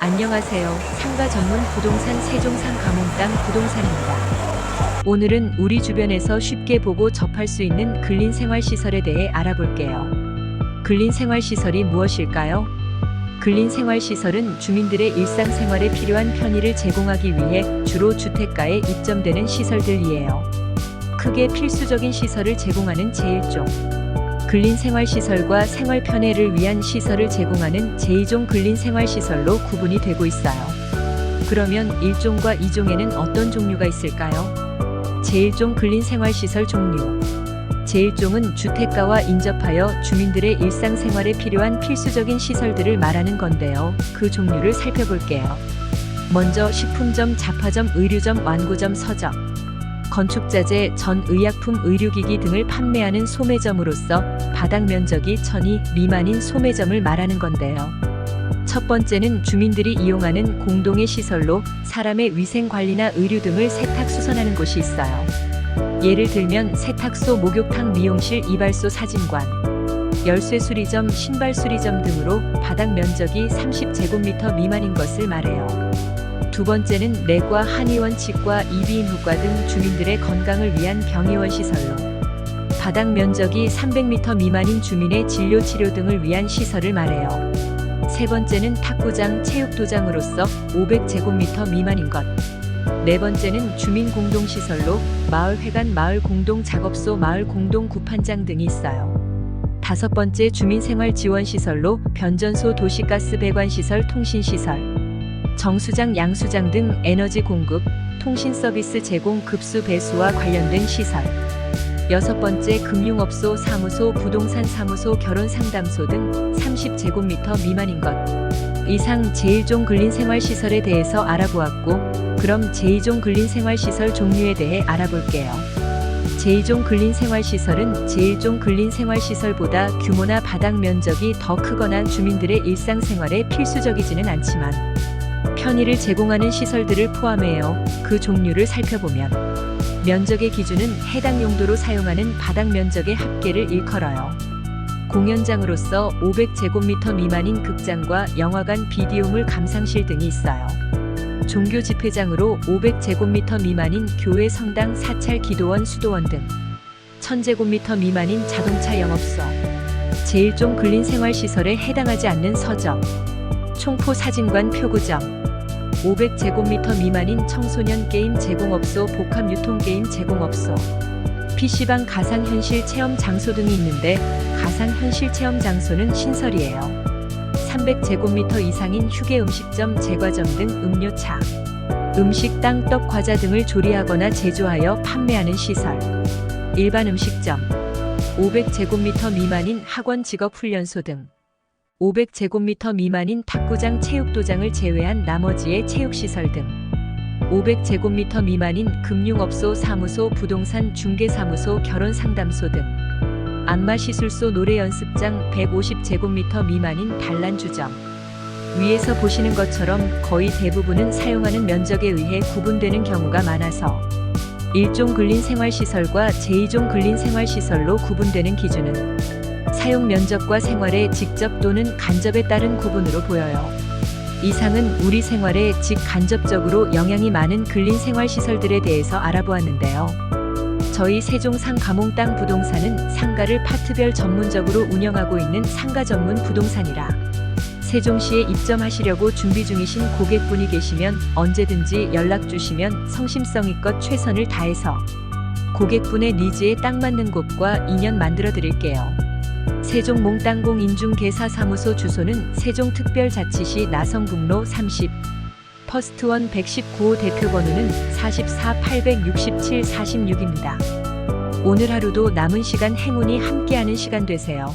안녕하세요. 상가 전문 부동산 세종상 가몽땅 부동산입니다. 오늘은 우리 주변에서 쉽게 보고 접할 수 있는 근린생활시설에 대해 알아볼게요. 근린생활시설이 무엇일까요? 근린생활시설은 주민들의 일상생활에 필요한 편의를 제공하기 위해 주로 주택가에 입점되는 시설들이에요. 크게 필수적인 시설을 제공하는 제1종 근린생활시설과 생활편의를 위한 시설을 제공하는 제2종 근린생활시설로 구분이 되고 있어요. 그러면 1종과 2종에는 어떤 종류가 있을까요? 제1종 근린생활시설 종류. 제1종은 주택가와 인접하여 주민들의 일상생활에 필요한 필수적인 시설들을 말하는 건데요. 그 종류를 살펴볼게요. 먼저 식품점, 잡화점, 의류점, 완구점, 서점, 건축자재, 전 의약품, 의료기기 등을 판매하는 소매점으로서 바닥 면적이 1000이 미만인 소매점을 말하는 건데요. 첫 번째는 주민들이 이용하는 공동의 시설로 사람의 위생관리나 의류 등을 세탁 수선하는 곳이 있어요. 예를 들면 세탁소, 목욕탕, 미용실, 이발소, 사진관, 열쇠수리점, 신발수리점 등으로 바닥 면적이 30제곱미터 미만인 것을 말해요. 두 번째는 내과, 한의원, 치과, 이비인후과 등 주민들의 건강을 위한 병의원 시설로 바닥 면적이 300m 미만인 주민의 진료, 치료 등을 위한 시설을 말해요. 세 번째는 탁구장, 체육도장으로서 500제곱미터 미만인 것. 네 번째는 주민 공동시설로 마을회관, 마을 공동 작업소, 마을 공동 구판장 등이 있어요. 다섯 번째 주민생활지원시설로 변전소, 도시가스 배관시설, 통신시설, 정수장, 양수장 등 에너지 공급, 통신 서비스 제공, 급수 배수와 관련된 시설. 여섯 번째 금융업소, 사무소, 부동산 사무소, 결혼상담소 등 30제곱미터 미만인 것. 이상 제1종 근린생활시설에 대해서 알아보았고, 그럼 제2종 근린생활시설 종류에 대해 알아볼게요. 제2종 근린생활시설은 제1종 근린생활시설보다 규모나 바닥 면적이 더 크거나 주민들의 일상생활에 필수적이지는 않지만 편의를 제공하는 시설들을 포함해요. 그 종류를 살펴보면 면적의 기준은 해당 용도로 사용하는 바닥 면적의 합계를 일컬어요. 공연장으로서 500제곱미터 미만인 극장과 영화관, 비디오물, 감상실 등이 있어요. 종교 집회장으로 500제곱미터 미만인 교회, 성당, 사찰, 기도원, 수도원 등 1000제곱미터 미만인 자동차 영업소. 제1종 근린생활시설에 해당하지 않는 서점, 총포, 사진관, 표구점, 500제곱미터 미만인 청소년 게임 제공업소, 복합 유통게임 제공업소, PC방, 가상현실 체험 장소 등이 있는데 가상현실 체험 장소는 신설이에요. 300제곱미터 이상인 휴게 음식점, 제과점 등 음료차, 음식, 땅, 떡, 과자 등을 조리하거나 제조하여 판매하는 시설. 일반 음식점, 500제곱미터 미만인 학원, 직업훈련소 등 500제곱미터 미만인 탁구장, 체육도장을 제외한 나머지의 체육시설 등 500제곱미터 미만인 금융업소, 사무소, 부동산 중개사무소, 결혼상담소 등 안마시술소, 노래연습장, 150제곱미터 미만인 단란주점. 위에서 보시는 것처럼 거의 대부분은 사용하는 면적에 의해 구분되는 경우가 많아서 1종 근린생활시설과 제2종 근린생활시설로 구분되는 기준은 사용 면적과 생활에 직접 또는 간접에 따른 구분으로 보여요. 이상은 우리 생활에 직간접적으로 영향이 많은 근린생활시설들에 대해서 알아보았는데요. 저희 세종상 가몽땅 부동산은 상가를 파트별 전문적으로 운영하고 있는 상가 전문 부동산이라 세종시에 입점하시려고 준비 중이신 고객분이 계시면 언제든지 연락 주시면 성심성의껏 최선을 다해서 고객분의 니즈에 딱 맞는 곳과 인연 만들어 드릴게요. 세종 몽땅공 인중개사사무소 주소는 세종특별자치시 나성북로 30, 퍼스트원 119호, 대표번호는 44-867-46입니다. 오늘 하루도 남은 시간 행운이 함께하는 시간 되세요.